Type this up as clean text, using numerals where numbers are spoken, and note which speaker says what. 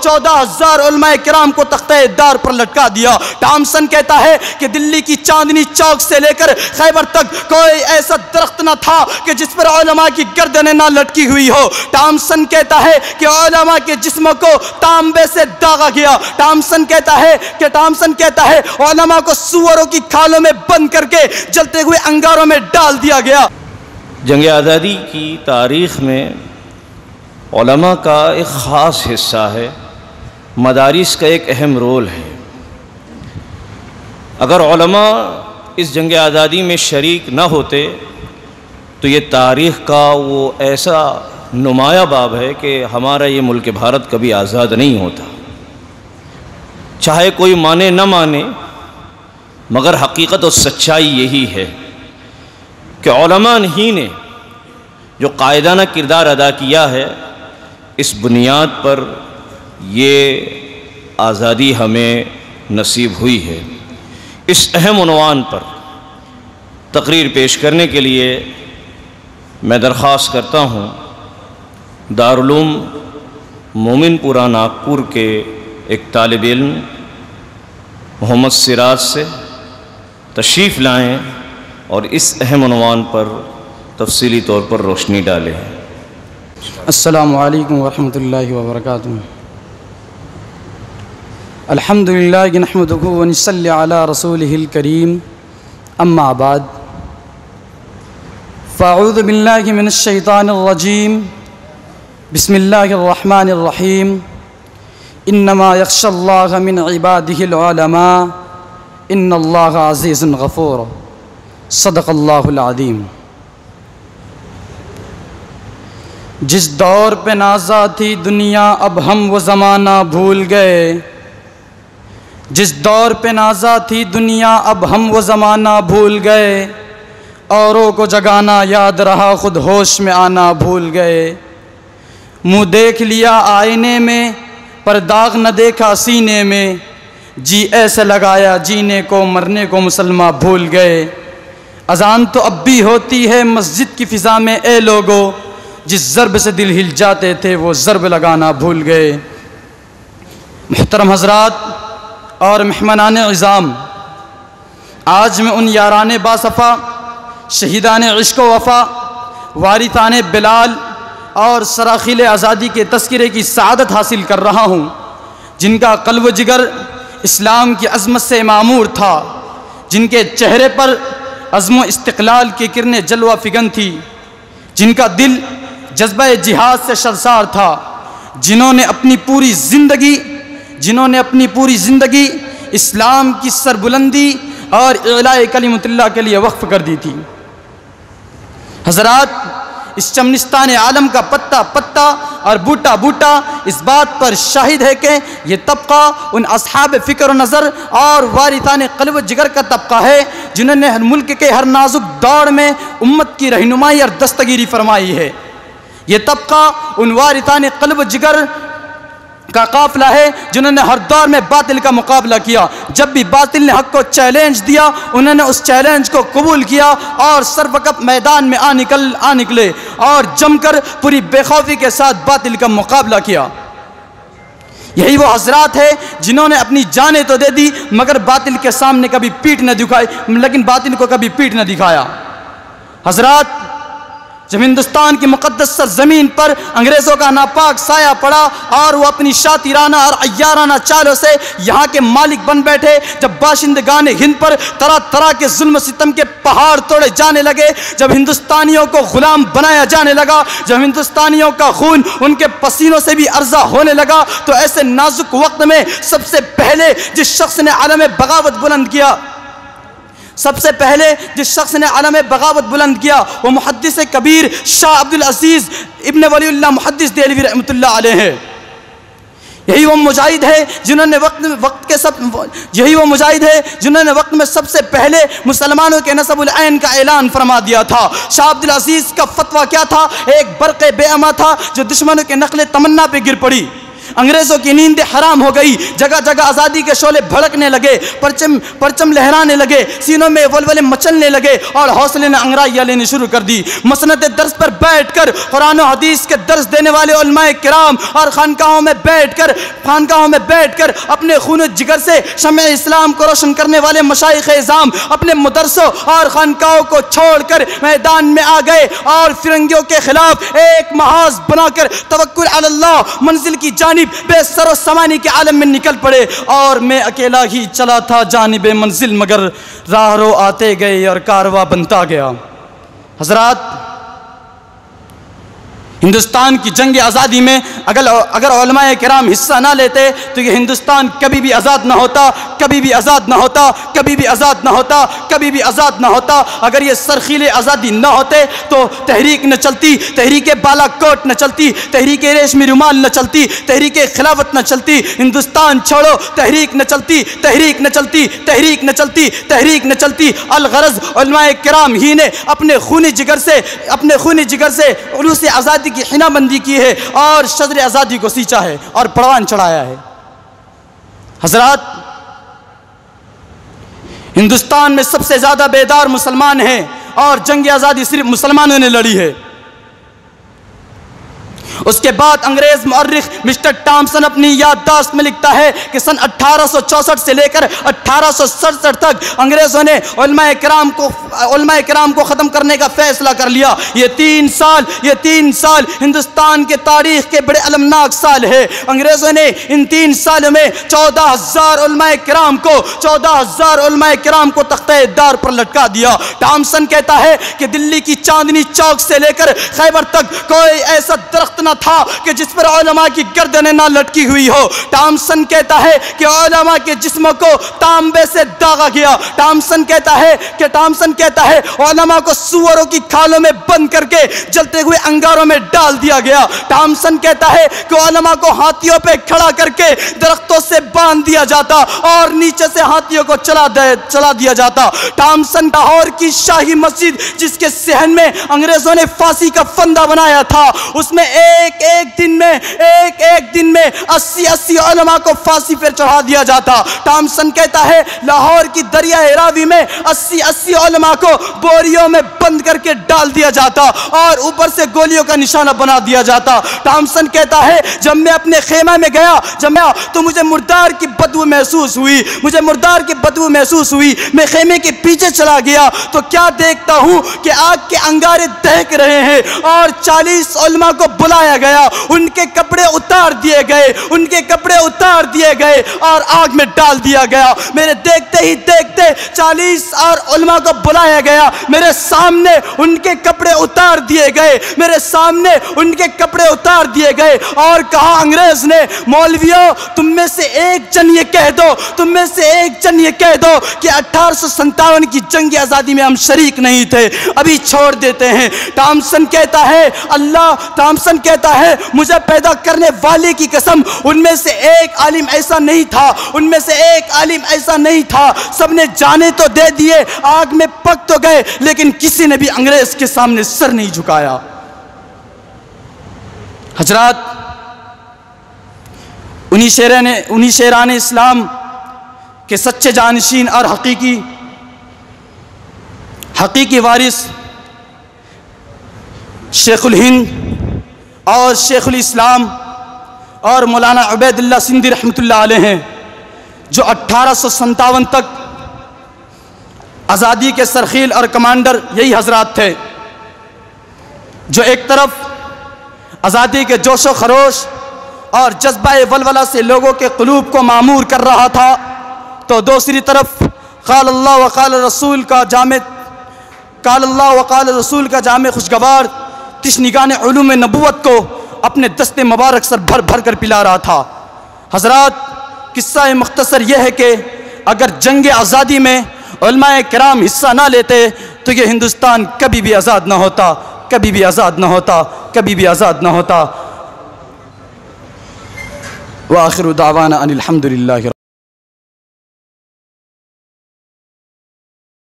Speaker 1: 14,000 علماء کرام کو تختہ دار پر لٹکا دیا۔ ٹامسن کہتا ہے کہ دلی کی چاندنی چوک سے لے کر خیبر تک کوئی ایسا درخت نہ تھا کہ جس پر علماء کی گردنیں نہ لٹکی ہوئی ہو۔ ٹامسن کہتا ہے کہ علماء کے جسموں کو تانبے سے داغا گیا۔ ٹامسن کہتا ہے علماء کو سوروں کی کھالوں میں بند کر کے جلتے ہوئے انگاروں میں ڈال دیا گیا۔
Speaker 2: جنگ آزادی کی تاریخ میں علماء کا ایک خاص حصہ ہے، مدارس کا ایک اہم رول ہے۔ اگر علماء اس جنگ آزادی میں شریک نہ ہوتے تو یہ تاریخ کا وہ ایسا نمایاں باب ہے کہ ہمارا یہ ملک بھارت کبھی آزاد نہیں ہوتا۔ چاہے کوئی مانے نہ مانے، مگر حقیقت اور سچائی یہی ہے کہ علماء ہی نے جو قائدانہ کردار ادا کیا ہے، اس بنیاد پر یہ آزادی ہمیں نصیب ہوئی ہے۔ اس اہم عنوان پر تقریر پیش کرنے کے لیے میں درخواست کرتا ہوں دارالعلوم مومن پورہ ناگپور کے ایک طالب علم محمد سراج سے تشریف لائیں اور اس اہم عنوان پر تفصیلی طور پر روشنی ڈالیں۔
Speaker 3: السلام علیکم ورحمۃ اللہ وبرکاتہ۔ الحمدللہ نحمدہ ونصلی علی رسولہ الکریم، اما بعد فاعوذ باللہ من الشیطان الرجیم، بسم اللہ الرحمن الرحیم، انما یخشی اللہ من عبادہ العلماء ان اللہ عزیز غفور، صدق اللہ العظیم۔ جس دور پہ نازا تھی دنیا اب ہم وہ زمانہ بھول گئے، جس دور پہ نازا تھی دنیا اب ہم وہ زمانہ بھول گئے، اوروں کو جگانا یاد رہا خود ہوش میں آنا بھول گئے، منہ دیکھ لیا آئینے میں پر داغ نہ دیکھا سینے میں، جی ایسے لگایا جینے کو مرنے کو مسلمہ بھول گئے، اذان تو اب بھی ہوتی ہے مسجد کی فضا میں اے لوگو، جس ضرب سے دل ہل جاتے تھے وہ ضرب لگانا بھول گئے۔ محترم حضرات اور مہمانان عظام، آج میں ان یاران باصفا، شہیدان عشق و وفا، وارثان بلال اور سراخیل آزادی کے تذکرے کی سعادت حاصل کر رہا ہوں، جن کا قلب و جگر اسلام کی عظمت سے معمور تھا، جن کے چہرے پر عزم و استقلال کی کرنیں جلوہ فگن تھی، جن کا دل جذبہ جہاد سے شرسار تھا، جنہوں نے اپنی پوری زندگی اسلام کی سربلندی اور اعلاء کلمت اللہ کے لیے وقف کر دی تھی۔ حضرات، اس چمنستان عالم کا پتا پتا اور بوٹا بوٹا اس بات پر شاہد ہے کہ یہ طبقہ ان اصحاب فکر و نظر اور وارثان قلب و جگر کا طبقہ ہے جنہوں نے ملک کے ہر نازک دوڑ میں امت کی رہنمائی اور دستگیری فرمائی ہے۔ یہ طبقہ ان وارثان قلب و جگر کا قافلہ ہے جنہوں نے ہر دور میں باطل کا مقابلہ کیا، جب بھی باطل نے حق کو چیلنج دیا انہوں نے اس چیلنج کو قبول کیا اور سربکف میدان میں آ نکلے اور جم کر پوری بے خوفی کے ساتھ باطل کا مقابلہ کیا۔ یہی وہ حضرات ہے جنہوں نے اپنی جانیں تو دے دی مگر باطل کے سامنے کبھی پیٹھ نہ دکھائی، لیکن باطل کو کبھی پیٹھ نہ دکھایا۔ حضرات، جب ہندوستان کی مقدس سرزمین پر انگریزوں کا ناپاک سایہ پڑا اور وہ اپنی شاطرانہ اور عیارانہ چالوں سے یہاں کے مالک بن بیٹھے، جب باشندگان ہند پر طرح طرح کے ظلم و ستم کے پہاڑ توڑے جانے لگے، جب ہندوستانیوں کو غلام بنایا جانے لگا، جب ہندوستانیوں کا خون ان کے پسینوں سے بھی ارزاں ہونے لگا، تو ایسے نازک وقت میں سب سے پہلے جس شخص نے علم بغاوت بلند کیا وہ محدث کبیر شاہ عبدالعزیز ابن ولی اللہ محدث دہلوی رحمۃ اللہ علیہ ہے۔ یہی وہ مجاہد ہے جنہوں نے وقت میں سب سے پہلے مسلمانوں کے نسب العین کا اعلان فرما دیا تھا۔ شاہ عبدالعزیز کا فتویٰ کیا تھا؟ ایک برق بے اما تھا جو دشمنوں کے نقل تمنا پہ گر پڑی۔ انگریزوں کی نیند حرام ہو گئی، جگہ جگہ آزادی کے شعلے بھڑکنے لگے، پرچم لہرانے لگے، سینوں میں ولولے مچلنے لگے اور حوصلے نے انگرائیاں لینے شروع کر دی۔ مسند درس پر بیٹھ کر قرآن و حدیث کے درس دینے والے علماء کرام اور خانقاہوں میں بیٹھ کر اپنے خون و جگر سے شمع اسلام کو روشن کرنے والے مشائخ اعظام اپنے مدرسوں اور خانقاہوں کو چھوڑ کر میدان میں آ گئے اور فرنگیوں کے خلاف ایک محاذ بنا کر توکل علی اللہ منزل کی جانب بے سر و سامانی کے عالم میں نکل پڑے۔ اور میں اکیلا ہی چلا تھا جانب منزل، مگر راہ رو آتے گئے اور کارواں بنتا گیا۔ حضرات، ہندوستان کی جنگ آزادی میں اگر علماء کرام حصہ نہ لیتے تو یہ ہندوستان کبھی بھی آزاد نہ ہوتا، کبھی بھی آزاد نہ ہوتا، کبھی بھی آزاد نہ ہوتا، کبھی بھی آزاد نہ ہوتا۔ اگر یہ سرخیلے آزادی نہ ہوتے تو تحریک نہ چلتی، تحریک بالا کوٹ نہ چلتی، تحریک ریشمی رومال نہ چلتی، تحریک خلافت نہ چلتی، ہندوستان چھوڑو تحریک نہ چلتی، تحریک نہ چلتی، تحریک نہ چلتی، تحریک نہ چلتی۔ الغرض علماء کرام ہی نے اپنے خونی جگر سے علوث آزادی کی حنا بندی کی ہے اور شجر آزادی کو سینچا ہے اور پروان چڑھایا ہے۔ حضرات، ہندوستان میں سب سے زیادہ بیدار مسلمان ہیں اور جنگ آزادی صرف مسلمانوں نے لڑی ہے۔ اس کے بعد انگریز مورخ مسٹر ٹامسن اپنی یادداشت میں لکھتا ہے کہ سن 1864 سے لے کر 1867 تک انگریزوں نے علماء کرام کو ختم کرنے کا فیصلہ کر لیا۔ یہ تین سال ہندوستان کے تاریخ کے بڑے المناک سال ہے۔ انگریزوں نے ان 3 سالوں میں 14,000 علماء کرام کو تختہ دار پر لٹکا دیا۔ ٹامسن کہتا ہے کہ دلی کی چاندنی چوک سے لے کر خیبر تک کوئی ایسا درخت نہ تھا کہ جس پر علماء کی گردنیں نہ لٹکی ہوئی ہو۔ ٹامسن کہتا ہے کہ علماء کے جسموں کو تانبے سے داغا گیا۔ ٹامسن کہتا ہے علماء کو سوروں کی کھالوں میں بند کر کے جلتے ہوئے انگاروں میں ڈال دیا گیا۔ ٹامسن کہتا ہے کہ علماء کو ہاتھیوں پہ کھڑا کر کے درختوں سے باندھ دیا جاتا اور نیچے سے ہاتھیوں کو چلا دیا جاتا۔ ٹامسن لاہور کی شاہی مسجد جس کے صحن میں انگریزوں نے پھانسی کا فندہ بنایا تھا، اس میں ایک دن میں 80 علماء کو پھانسی پر چڑھا دیا جاتا۔ ٹامسن کہتا ہے لاہور کی دریائے راوی میں 80 علماء کو بوریوں میں بند کر کے ڈال دیا جاتا اور اوپر سے گولیوں کا نشانہ بنا دیا جاتا۔ ٹامسن کہتا ہے جب میں اپنے خیمہ میں گیا تو مجھے مردار کی بدبو محسوس ہوئی۔ میں خیمے کے پیچھے چلا گیا تو کیا دیکھتا ہوں کہ آگ کے انگارے دہک رہے ہیں اور 40 علماء کو بلایا گیا، ان کے کپڑے اتار دیے گئے اور آگ میں ڈال دیا گیا۔ میرے دیکھتے ہی 40 اور علماء کو بلایا گیا، میرے سامنے ان کے کپڑے اتار دیے گئے اور کہا انگریز نے، مولویوں تم میں سے ایک جن یہ کہہ دو کہ 1857 کی جنگ آزادی میں ہم شریک نہیں تھے، ابھی چھوڑ دیتے ہیں۔ ٹامسن کہتا ہے مجھے پیدا کرنے والے کی قسم، ان میں سے ایک عالم ایسا نہیں تھا، سب نے جانے تو دے دیے، آگ میں پک تو گئے، لیکن کسی نے بھی انگریز کے سامنے سر نہیں جھکایا۔ حضرات، انہی شیران اسلام کے سچے جانشین اور حقیقی وارث شیخ الہند اور شیخ الاسلام اور مولانا عبید اللہ سندھی رحمۃ اللہ علیہ ہیں، جو 1857 تک آزادی کے سرخیل اور کمانڈر یہی حضرات تھے، جو ایک طرف آزادی کے جوش و خروش اور جذبہ ولولہ سے لوگوں کے قلوب کو معمور کر رہا تھا، تو دوسری طرف قال اللہ وقال رسول کا جامع خوشگوار تشنگان علوم نبوت کو اپنے دست مبارک سر بھر بھر کر پلا رہا تھا۔ حضرات، قصہ مختصر یہ ہے کہ اگر جنگ آزادی میں علماء کرام حصہ نہ لیتے تو یہ ہندوستان کبھی بھی آزاد نہ ہوتا، کبھی بھی آزاد نہ ہوتا، کبھی بھی آزاد نہ ہوتا۔ وآخر دعوانا ان الحمدللہ